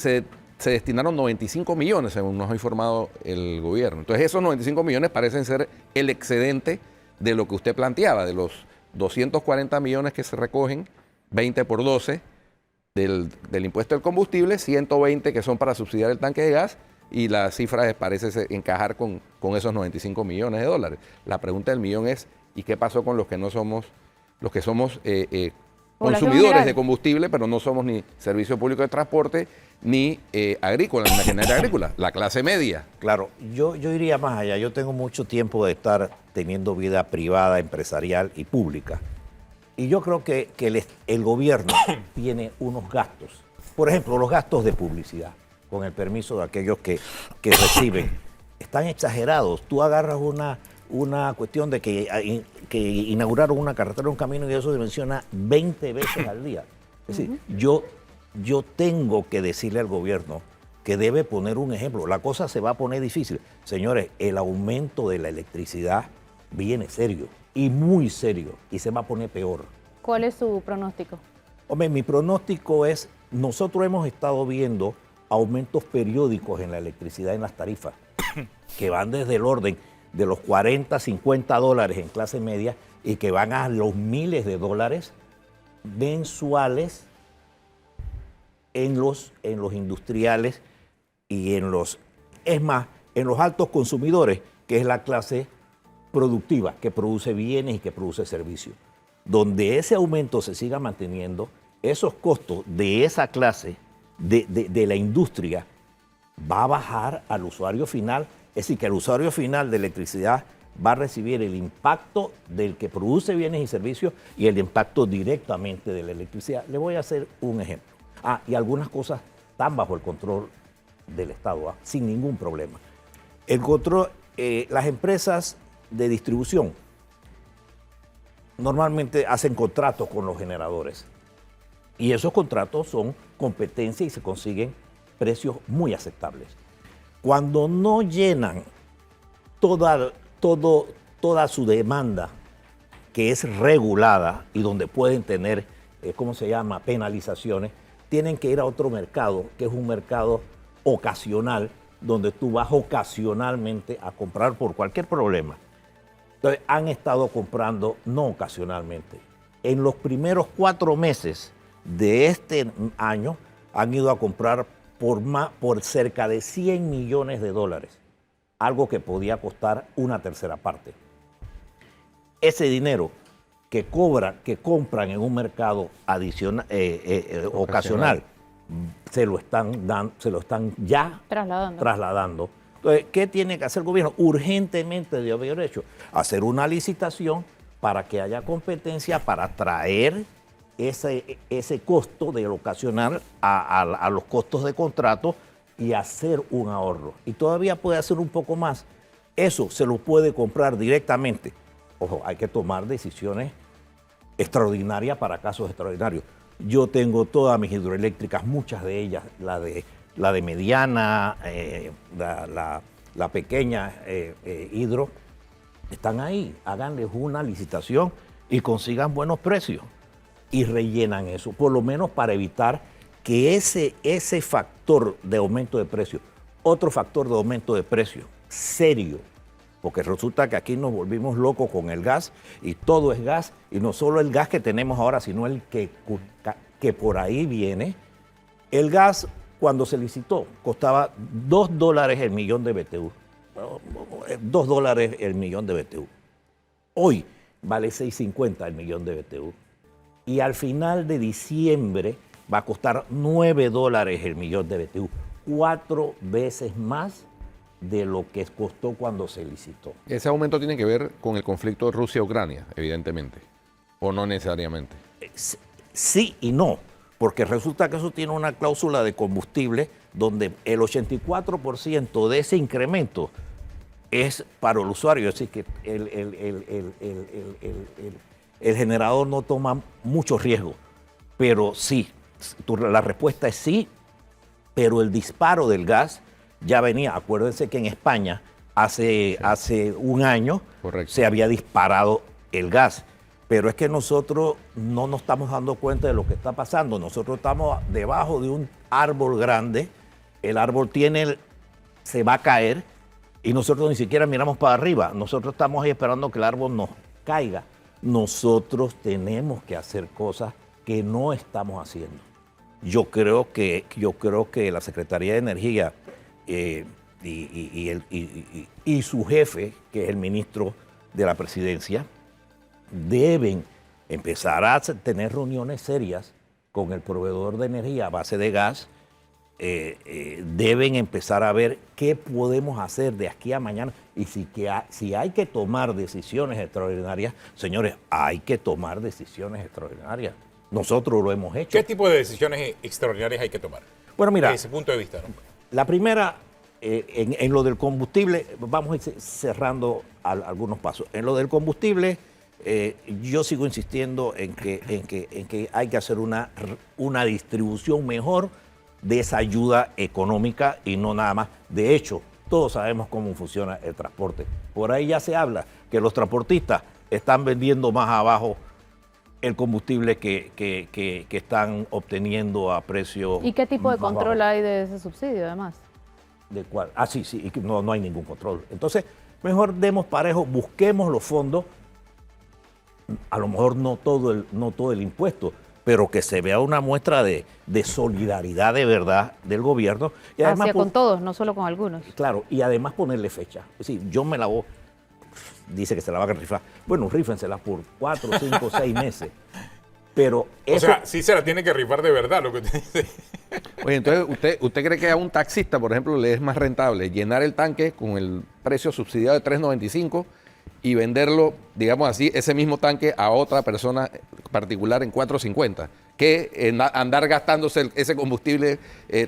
destinaron 95 millones, según nos ha informado el gobierno. Entonces, esos 95 millones parecen ser el excedente de lo que usted planteaba, de los 240 millones que se recogen, 20 por 12 del impuesto del combustible, 120 que son para subsidiar el tanque de gas, y la cifra parece encajar con esos 95 millones de dólares. La pregunta del millón es, ¿y qué pasó con los que no somos, los que somos consumidores de combustible, pero no somos ni servicio público de transporte, ni agrícola, ni maquinaria agrícola, la clase media? Claro, yo iría más allá. Yo tengo mucho tiempo de estar teniendo vida privada, empresarial y pública. Y yo creo que el gobierno tiene unos gastos. Por ejemplo, los gastos de publicidad, con el permiso de aquellos que reciben, están exagerados. Tú agarras una cuestión de que inauguraron una carretera, un camino, y eso se menciona 20 veces al día. Es decir, yo tengo que decirle al gobierno que debe poner un ejemplo. La cosa se va a poner difícil. Señores, el aumento de la electricidad viene serio y muy serio y se va a poner peor. ¿Cuál es su pronóstico? Hombre, mi pronóstico es, nosotros hemos estado viendo aumentos periódicos en la electricidad en las tarifas, que van desde el orden de los 40, 50 dólares en clase media y que van a los miles de dólares mensuales en los industriales y en los altos consumidores, que es la clase productiva, que produce bienes y que produce servicios. Donde ese aumento se siga manteniendo, esos costos de esa clase de la industria va a bajar al usuario final. Es decir, que el usuario final de electricidad va a recibir el impacto del que produce bienes y servicios y el impacto directamente de la electricidad. Le voy a hacer un ejemplo. Y algunas cosas están bajo el control del Estado, sin ningún problema. El control, las empresas de distribución normalmente hacen contratos con los generadores Y esos contratos son competencia y se consiguen precios muy aceptables. Cuando no llenan toda su demanda, que es regulada y donde pueden tener, ¿cómo se llama?, penalizaciones, tienen que ir a otro mercado, que es un mercado ocasional, donde tú vas ocasionalmente a comprar por cualquier problema. Entonces, han estado comprando no ocasionalmente. En los primeros 4 meses de este año, han ido a comprar por cerca de $100 millones, algo que podía costar una tercera parte. Ese dinero que compran en un mercado adicional, ocasional, se lo están ya trasladando. Entonces, ¿qué tiene que hacer el gobierno? Urgentemente de haber hecho, hacer una licitación para que haya competencia para traer ese costo del ocasional a los costos de contrato y hacer un ahorro. Y todavía puede hacer un poco más. Eso se lo puede comprar directamente. Ojo, hay que tomar decisiones extraordinarias para casos extraordinarios. Yo tengo todas mis hidroeléctricas, muchas de ellas, la de mediana, la pequeña hidro, están ahí. Háganles una licitación y consigan buenos precios y rellenan eso, por lo menos para evitar que ese factor de aumento de precio, otro factor de aumento de precio serio, porque resulta que aquí nos volvimos locos con el gas y todo es gas, y no solo el gas que tenemos ahora, sino el que por ahí viene. El gas, cuando se licitó, costaba $2 el millón de BTU. $2 el millón de BTU. Hoy vale $6.50 el millón de BTU. Y al final de diciembre va a costar $9 el millón de BTU. 4 veces más de lo que costó cuando se licitó. Ese aumento tiene que ver con el conflicto de Rusia-Ucrania, evidentemente, o no necesariamente. Sí y no, porque resulta que eso tiene una cláusula de combustible donde el 84% de ese incremento es para el usuario, es decir, que el generador no toma mucho riesgo. Pero sí, la respuesta es sí, pero el disparo del gas ya venía. Acuérdense que en España hace un año se había disparado el gas. Pero es que nosotros no nos estamos dando cuenta de lo que está pasando. Nosotros estamos debajo de un árbol grande, el árbol se va a caer y nosotros ni siquiera miramos para arriba. Nosotros estamos ahí esperando que el árbol nos caiga. Nosotros tenemos que hacer cosas que no estamos haciendo. Yo creo que la Secretaría de Energía y su jefe, que es el ministro de la Presidencia, deben empezar a tener reuniones serias con el proveedor de energía a base de gas. Deben empezar a ver qué podemos hacer de aquí a mañana. Y si hay que tomar decisiones extraordinarias, señores, hay que tomar decisiones extraordinarias. Nosotros lo hemos hecho. ¿Qué tipo de decisiones extraordinarias hay que tomar? Bueno, mira, desde ese punto de vista, ¿no? La primera, en lo del combustible, vamos a ir cerrando algunos pasos. En lo del combustible, yo sigo insistiendo en que hay que hacer una distribución mejor de esa ayuda económica y no nada más. De hecho, todos sabemos cómo funciona el transporte. Por ahí ya se habla que los transportistas están vendiendo más abajo el combustible que están obteniendo a precio. ¿Y qué tipo de más control bajo. hay de ese subsidio, además? ¿De cuál? Ah, sí, y que no hay ningún control. Entonces, mejor demos parejo, busquemos los fondos, a lo mejor no todo el impuesto, pero que se vea una muestra de solidaridad de verdad del gobierno. Y además, Hacia con todos, no solo con algunos. claro, y además ponerle fecha. Es decir, yo me la voy, dice que se la va a rifar. Bueno, rífensela por 4, 5, 6 meses. Pero eso, O sea, sí se la tiene que rifar de verdad, lo que usted dice. Oye, entonces, ¿usted cree que a un taxista, por ejemplo, le es más rentable llenar el tanque con el precio subsidiado de $3.95 y venderlo, digamos así, ese mismo tanque a otra persona particular en $4.50? Que andar gastándose ese combustible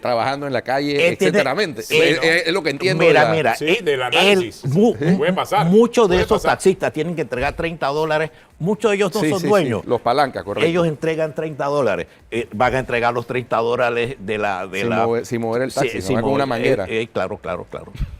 trabajando en la calle, etcéteramente. Es lo que entiendo. Mira, Sí, del análisis. Puede pasar. Muchos de puede esos pasar. taxistas tienen que entregar $30. Muchos de ellos no son dueños. Los palancas, correcto. Ellos entregan $30. van a entregar los $30 Sin mover el taxi, Sí, no sin va con una mover, manguera.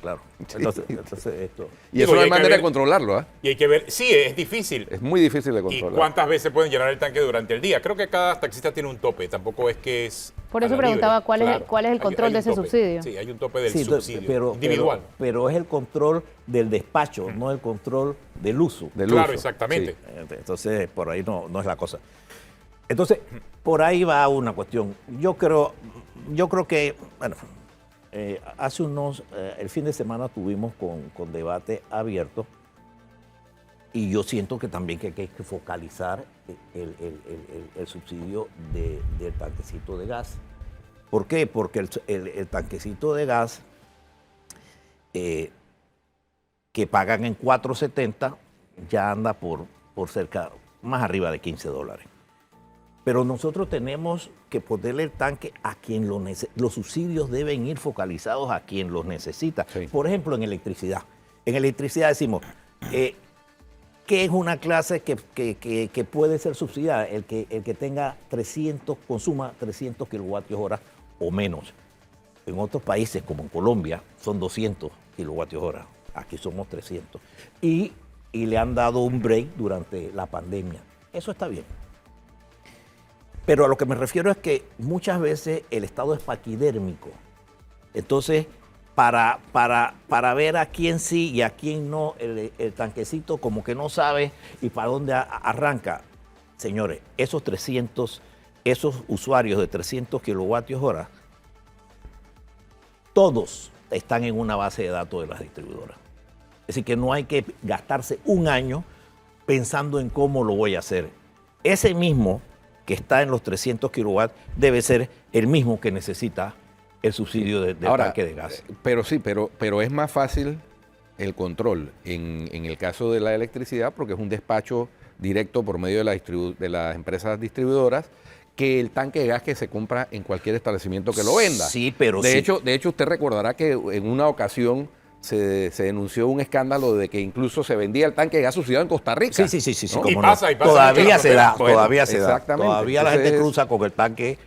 claro. Entonces esto. Y eso Digo, no y hay hay que manera ver- de controlarlo, ¿ah? Y hay que ver, sí, es difícil. Es muy difícil de ¿Y controlar. cuántas veces pueden llenar el tanque durante el día? Creo que cada taxista tiene un tope, tampoco es que es... Por a eso la preguntaba libre. cuál es el Hay- control hay de un ese tope. subsidio. Sí, hay un tope del Sí, subsidio individual. pero es el control del despacho, no el control del uso. Del Claro, uso. exactamente. Sí. Entonces, por ahí no es la cosa. Entonces, por ahí va una cuestión. Yo creo que, bueno, el fin de semana tuvimos con debate abierto y yo siento que también que hay que focalizar el subsidio del tanquecito de gas. ¿Por qué? Porque el tanquecito de gas que pagan en $4.70 ya anda por cerca, más arriba de $15. Pero nosotros tenemos que ponerle el tanque a quien lo necesita. Los subsidios deben ir focalizados a quien los necesita. Sí. Por ejemplo, en electricidad. En electricidad decimos, ¿qué es una clase que puede ser subsidiada? El que tenga consuma 300 kilovatios hora o menos. En otros países, como en Colombia, son 200 kilovatios hora. Aquí somos 300. Y le han dado un break durante la pandemia. Eso está bien. Pero a lo que me refiero es que muchas veces el Estado es paquidérmico. Entonces, para ver a quién sí y a quién no, el tanquecito como que no sabe y para dónde arranca. Señores, esos usuarios de 300 kilovatios hora, todos están en una base de datos de las distribuidoras. Es decir, que no hay que gastarse un año pensando en cómo lo voy a hacer. Ese mismo que está en los 300 kilowatts debe ser el mismo que necesita el subsidio del tanque de gas. Pero sí, pero es más fácil el control en el caso de la electricidad porque es un despacho directo por medio de las empresas distribuidoras que el tanque de gas que se compra en cualquier establecimiento que lo venda. Sí, pero de hecho, usted recordará que en una ocasión se denunció un escándalo de que incluso se vendía el tanque de gas subsidiado en Costa Rica. Sí. ¿no? Y cómo pasa Todavía mucho se da, Bueno, todavía se da. exactamente. Todavía la gente Entonces, cruza con el tanque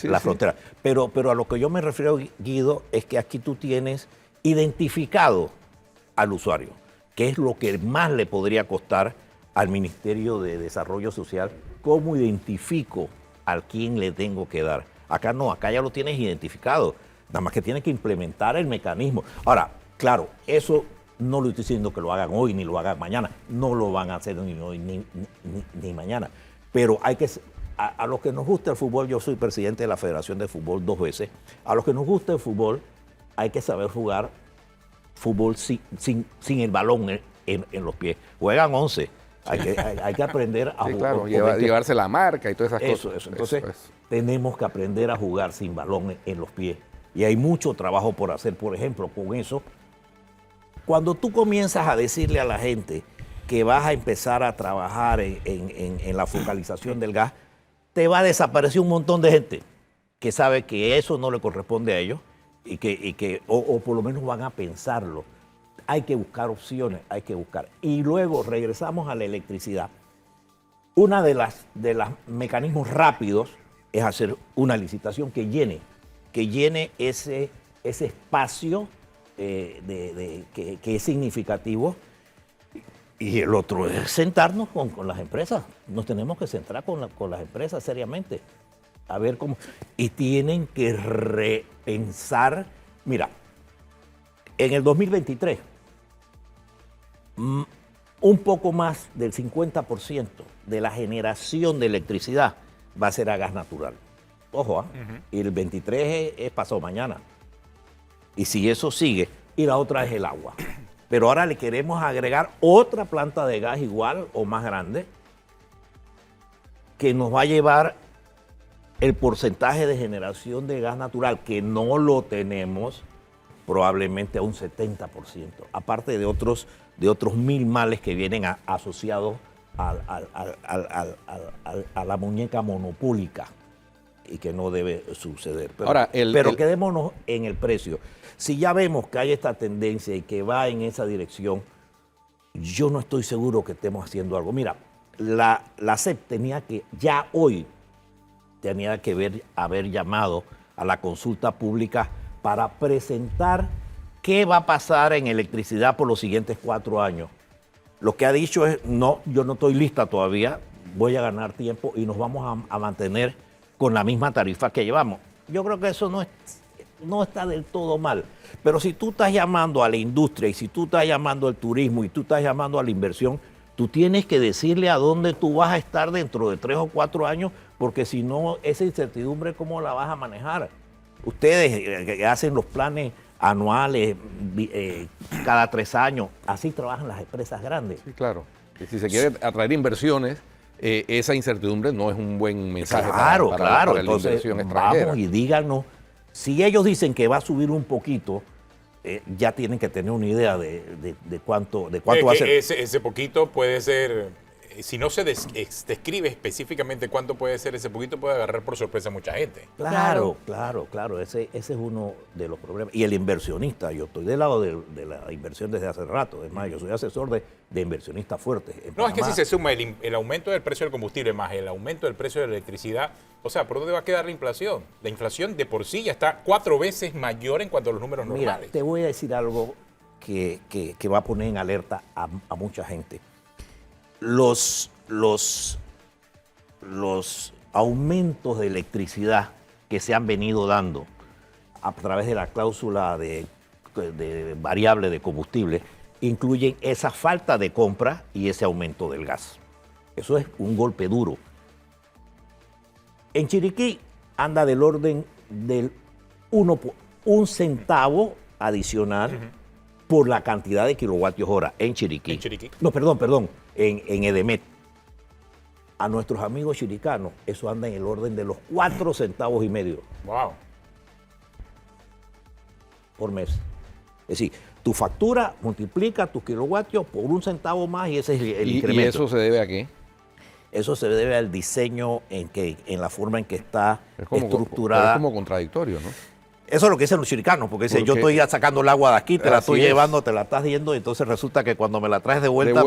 la frontera. Pero a lo que yo me refiero, Guido, es que aquí tú tienes identificado al usuario, que es lo que más le podría costar al Ministerio de Desarrollo Social, cómo identifico al quién le tengo que dar. Acá no, acá ya lo tienes identificado, nada más que tienes que implementar el mecanismo. Ahora, claro, eso no lo estoy diciendo que lo hagan hoy ni lo hagan mañana, no lo van a hacer ni hoy ni mañana, pero hay que, a los que nos gusta el fútbol, yo soy presidente de la Federación de Fútbol 2 veces, a los que nos gusta el fútbol hay que saber jugar fútbol sin el balón en los pies. Juegan 11, hay que aprender a Sí, jugar. claro, llevarse la marca y todas esas Eso. cosas. Entonces, Eso es. tenemos que aprender a jugar sin balón en los pies. Y hay mucho trabajo por hacer, por ejemplo, con eso. Cuando tú comienzas a decirle a la gente que vas a empezar a trabajar en la focalización del gas, te va a desaparecer un montón de gente que sabe que eso no le corresponde a ellos o por lo menos van a pensarlo. Hay que buscar opciones, hay que buscar. Y luego regresamos a la electricidad. Una de las mecanismos rápidos es hacer una licitación que llene ese espacio que es significativo. Y el otro es sentarnos con las empresas. Nos tenemos que centrar con las empresas seriamente. A ver cómo. Y tienen que repensar. Mira, en el 2023, un poco más del 50% de la generación de electricidad va a ser a gas natural. Ojo, y el 23 es pasado mañana. Y si eso sigue, y la otra es el agua. Pero ahora le queremos agregar otra planta de gas igual o más grande que nos va a llevar el porcentaje de generación de gas natural, que no lo tenemos, probablemente a un 70%. Aparte de otros 1000 males que vienen asociados a la muñeca monopólica y que no debe suceder. Pero, Ahora, quedémonos en el precio. Si ya vemos que hay esta tendencia y que va en esa dirección, yo no estoy seguro que estemos haciendo algo. Mira, la SEP tenía que ya hoy tenía que haber llamado a la consulta pública para presentar qué va a pasar en electricidad por los siguientes 4 años. Lo que ha dicho es, no, yo no estoy lista todavía, voy a ganar tiempo y nos vamos a mantener con la misma tarifa que llevamos. Yo creo que eso no está del todo mal. Pero si tú estás llamando a la industria y si tú estás llamando al turismo y tú estás llamando a la inversión, tú tienes que decirle a dónde tú vas a estar dentro de 3 o 4 años, porque si no, esa incertidumbre, ¿cómo la vas a manejar? Ustedes que hacen los planes anuales, cada 3 años, así trabajan las empresas grandes. Sí, claro. Y si se quiere atraer inversiones, esa incertidumbre no es un buen mensaje Claro, para claro. la Entonces, inversión extranjera. vamos y díganos, si ellos dicen que va a subir un poquito, ya tienen que tener una idea de cuánto va a ser. Ese poquito puede ser, si no se describe específicamente cuánto puede ser ese poquito, puede agarrar por sorpresa a mucha gente. Claro. Ese es uno de los problemas. Y el inversionista, yo estoy del lado de la inversión desde hace rato. Es más, yo soy asesor de inversionistas fuertes. No, es que si se suma el aumento del precio del combustible más el aumento del precio de la electricidad, o sea, ¿por dónde va a quedar la inflación? La inflación de por sí ya está 4 veces mayor en cuanto a los números Mira, normales. te voy a decir algo que va a poner en alerta a mucha gente. Los aumentos de electricidad que se han venido dando a través de la cláusula de variable de combustible incluyen esa falta de compra y ese aumento del gas. Eso es un golpe duro. En Chiriquí anda del orden del 1 centavo adicional por la cantidad de kilovatios hora en Chiriquí. En Chiriquí. No, perdón, en Edemet. A nuestros amigos chiricanos, eso anda en el orden de los 4 centavos y medio Wow. por mes. Es decir, tu factura multiplica tus kilovatios por 1 centavo más y ese es el incremento. ¿Y eso se debe a qué? Eso se debe al diseño en la forma en que está Pero estructurada. es como contradictorio, ¿no? Eso es lo que dicen los chiricanos, porque dicen, yo estoy ya sacando el agua de aquí, te la estoy llevando, te la estás yendo, y entonces resulta que cuando me la traes de vuelta...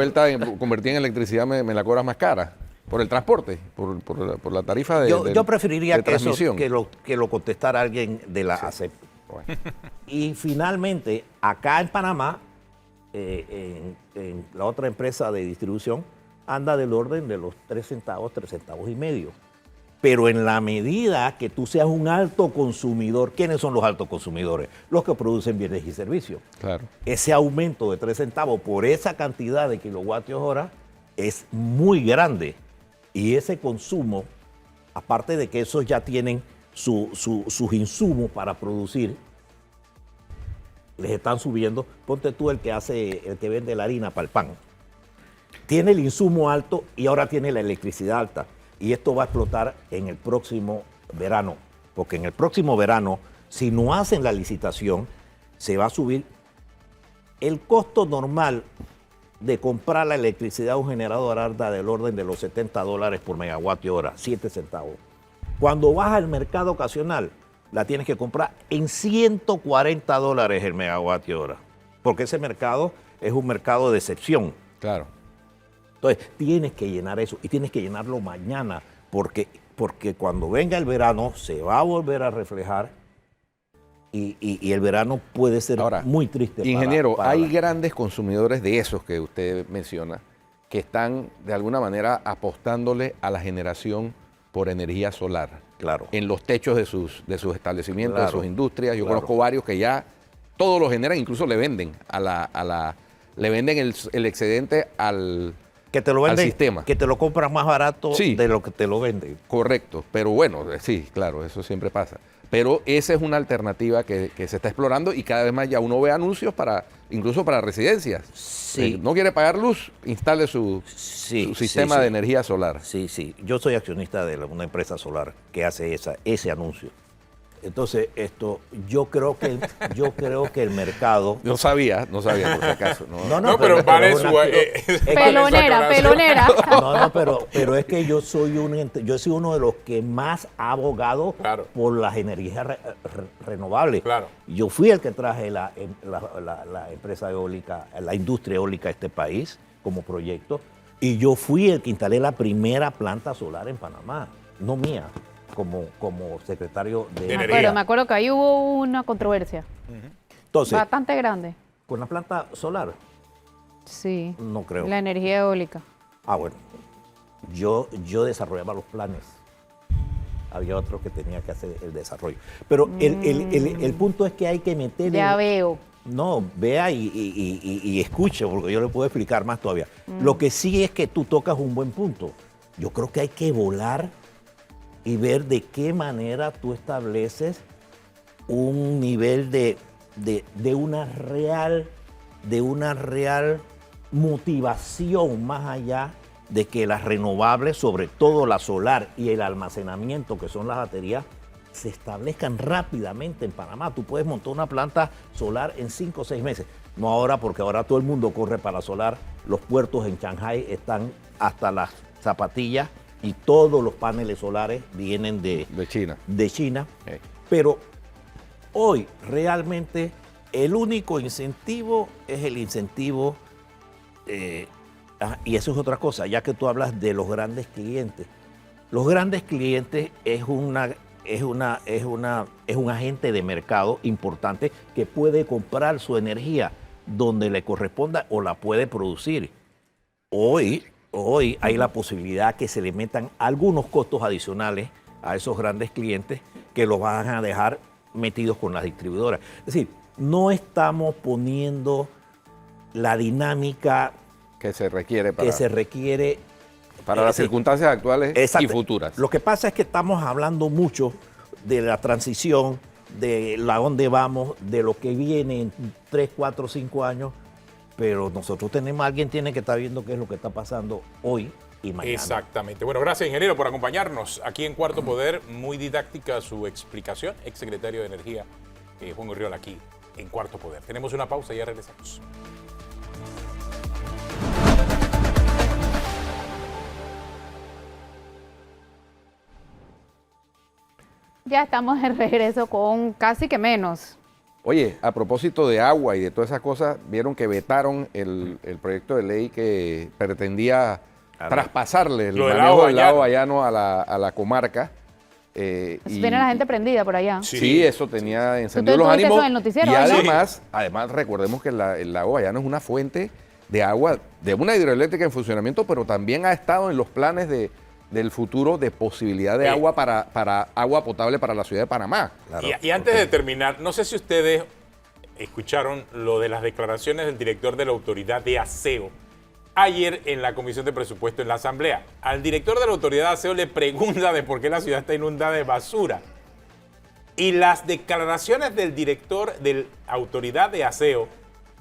Convertida en electricidad me la cobras más cara. Por el transporte, por la tarifa de Yo preferiría de que eso transmisión. que lo contestara alguien de la ACEP. Bueno. Y finalmente, acá en Panamá, en la otra empresa de distribución, anda del orden de los 3 centavos y medio. Pero en la medida que tú seas un alto consumidor, ¿quiénes son los altos consumidores? Los que producen bienes y servicios. Claro. Ese aumento de 3 centavos por esa cantidad de kilovatios hora es muy grande. Y ese consumo, aparte de que esos ya tienen sus insumos para producir, les están subiendo. Ponte tú el que vende la harina para el pan. Tiene el insumo alto y ahora tiene la electricidad alta. Y esto va a explotar en el próximo verano. Porque en el próximo verano, si no hacen la licitación, se va a subir el costo normal de comprar la electricidad a un generador anda del orden de los $70 por megavatio hora, 7 centavos. Cuando vas al mercado ocasional, la tienes que comprar en $140 el megavatio hora, porque ese mercado es un mercado de excepción. Claro. Entonces, tienes que llenar eso y tienes que llenarlo mañana, porque cuando venga el verano se va a volver a reflejar y el verano puede ser Ahora, muy triste. Ingeniero, hay grandes consumidores de esos que usted menciona que están de alguna manera apostándole a la generación por energía solar. Claro. En los techos de sus establecimientos, de Claro, sus industrias. Yo claro. conozco varios que ya todo lo generan, incluso le venden le venden el excedente al sistema. Que te lo compras más barato Sí. de lo que te lo venden. Correcto, pero bueno, sí, claro, eso siempre pasa. Pero esa es una alternativa que se está explorando y cada vez más ya uno ve anuncios incluso para residencias. Sí. No quiere pagar luz, instale su sistema de energía solar. Sí. Yo soy accionista de una empresa solar que hace ese anuncio. Entonces, yo creo que el mercado... No sabía por si acaso. No, pero vale es su... una- Pelonera. No, pero es que yo soy uno de los que más ha abogado Claro. por las energías renovables. Claro. Yo fui el que traje la empresa eólica, la industria eólica a este país como proyecto, y yo fui el que instalé la primera planta solar en Panamá, no mía. como secretario de De Me energía. me acuerdo que ahí hubo una controversia Entonces, bastante grande. con la planta solar, Sí. no creo. La energía eólica. Ah, bueno. Yo desarrollaba los planes. Había otro que tenía que hacer el desarrollo. Pero el punto es que hay que meterle... Ya veo. No, vea y escuche, porque yo le puedo explicar más todavía. Lo que sí es que tú tocas un buen punto. Yo creo que hay que volar y ver de qué manera tú estableces un nivel de una real motivación más allá de que las renovables, sobre todo la solar y el almacenamiento, que son las baterías, se establezcan rápidamente en Panamá. Tú puedes montar una planta solar en 5 o 6 meses. No ahora, porque ahora todo el mundo corre para solar. Los puertos en Shanghái están hasta las zapatillas y todos los paneles solares vienen de China. Pero hoy realmente el único incentivo es el incentivo, y eso es otra cosa, ya que tú hablas de los grandes clientes. Los grandes clientes es un agente de mercado importante que puede comprar su energía donde le corresponda o la puede producir. Hoy hay la posibilidad que se le metan algunos costos adicionales a esos grandes clientes que los van a dejar metidos con las distribuidoras. Es decir, no estamos poniendo la dinámica Que se requiere que se requiere para las sí. circunstancias actuales Exacto. y futuras. Lo que pasa es que estamos hablando mucho de la transición, de la dónde vamos, de lo que viene en 3, 4, 5 años, pero nosotros alguien tiene que estar viendo qué es lo que está pasando hoy y mañana. Exactamente. Bueno, gracias, ingeniero, por acompañarnos aquí en Cuarto Poder. Muy didáctica su explicación, exsecretario de Energía, Juan Urriola, aquí en Cuarto Poder. Tenemos una pausa y ya regresamos. Ya estamos de regreso con casi que menos. Oye, a propósito de agua y de todas esas cosas, vieron que vetaron el proyecto de ley que pretendía traspasarle el Lo del manejo lago del lago Bahiano. Bayano a la comarca. Tiene la gente prendida por allá. Sí, eso tenía encendido los tuviste ánimos. eso en el noticiero, Y ¿no? además recordemos que el lago Bayano es una fuente de agua de una hidroeléctrica en funcionamiento, pero también ha estado en los planes del futuro de posibilidad de agua para agua potable para la ciudad de Panamá. Claro, Y antes de terminar, no sé si ustedes escucharon lo de las declaraciones del director de la Autoridad de Aseo ayer en la Comisión de Presupuesto en la Asamblea. Al director de la Autoridad de Aseo le pregunta de por qué la ciudad está inundada de basura. Y las declaraciones del director de la Autoridad de Aseo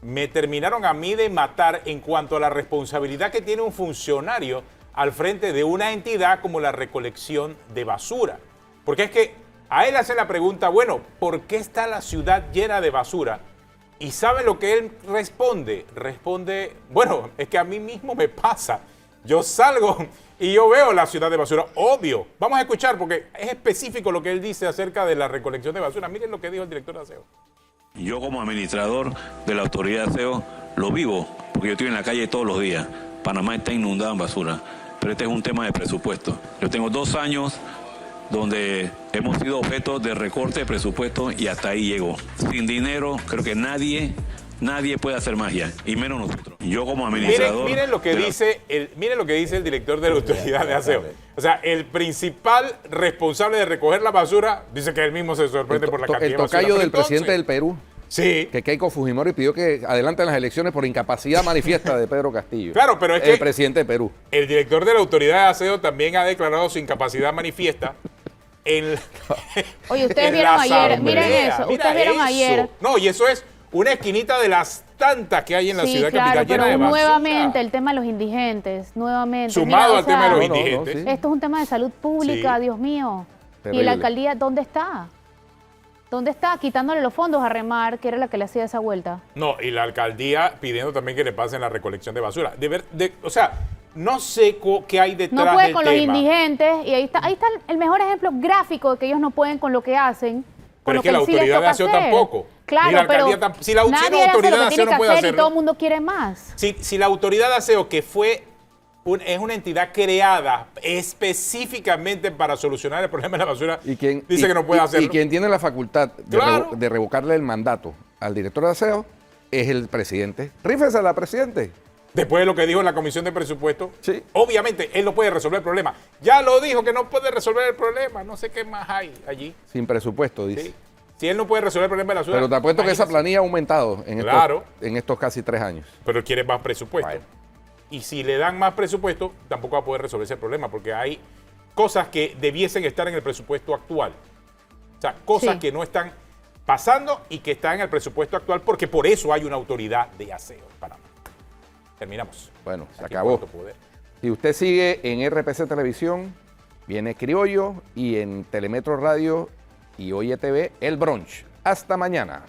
me terminaron a mí de matar en cuanto a la responsabilidad que tiene un funcionario al frente de una entidad como la recolección de basura. Porque es que a él hace la pregunta, bueno, ¿por qué está la ciudad llena de basura? ¿Y sabe lo que él responde? Responde, bueno, es que a mí mismo me pasa. Yo salgo y yo veo la ciudad de basura, obvio. Vamos a escuchar porque es específico lo que él dice acerca de la recolección de basura. Miren lo que dijo el director de Aseo. Yo como administrador de la Autoridad de Aseo lo vivo, porque yo estoy en la calle todos los días. Panamá está inundada en basura, pero este es un tema de presupuesto. Yo tengo 2 años donde hemos sido objeto de recorte de presupuesto y hasta ahí llegó. Sin dinero, creo que nadie puede hacer magia, y menos nosotros. Yo como administrador... Miren lo que dice el director de la Autoridad de Aseo. O sea, el principal responsable de recoger la basura dice que él mismo se sorprende por la cantidad de El basura. tocayo Pero del entonces, presidente del Perú, Sí. que Keiko Fujimori pidió que adelanten las elecciones por incapacidad manifiesta de Pedro Castillo. Claro, pero es el que presidente de Perú. el director de la Autoridad de Aseo también ha declarado su incapacidad manifiesta en Oye, ustedes en vieron la ayer, asamblea. miren eso, Mira ustedes vieron eso. ayer. No, y eso es una esquinita de las tantas que hay en la Sí, ciudad claro, capital llena pero de basura. nuevamente el tema de los indigentes, nuevamente. Sumado Mira, al tema de los No, no, no, indigentes. sí. Esto es un tema de salud pública, Sí. Dios mío. Y Terrible. la alcaldía, ¿dónde está? ¿Dónde está? Quitándole los fondos a Remar, que era la que le hacía esa vuelta. No, y la alcaldía pidiendo también que le pasen la recolección de basura. O sea, no sé qué hay detrás No puede del con los tema. indigentes, y ahí está el mejor ejemplo gráfico de que ellos no pueden con lo que hacen. Con Pero lo es que la sí les autoridad de toca aseo hacer. tampoco. Claro, Ni la alcaldía pero si la nadie hace autoridad lo de que aseo tiene no que puede hacer y hacerlo. todo el mundo quiere más. Si la autoridad de aseo, que fue es una entidad creada específicamente para solucionar el problema de la basura. Dice que no puede hacerlo. Y quien tiene la facultad Claro. de revocarle el mandato al director de aseo es el presidente. Rífesela, presidente. Después de lo que dijo en la Comisión de Presupuesto, Sí. obviamente él no puede resolver el problema. Ya lo dijo que no puede resolver el problema. No sé qué más hay allí. Sin presupuesto, dice. ¿Sí? Si él no puede resolver el problema de la basura. Pero te apuesto que esa imagínese. planilla ha aumentado Claro. en estos casi 3 años. Pero él quiere más presupuesto. Bueno. Y si le dan más presupuesto, tampoco va a poder resolver ese problema, porque hay cosas que debiesen estar en el presupuesto actual. O sea, cosas Sí. que no están pasando y que están en el presupuesto actual, porque por eso hay una autoridad de aseo en Panamá. Terminamos. Bueno, se Aquí acabó. Cuarto Poder. Si usted sigue en RPC Televisión, viene Criollo y en Telemetro Radio y Oye TV, El Brunch. Hasta mañana.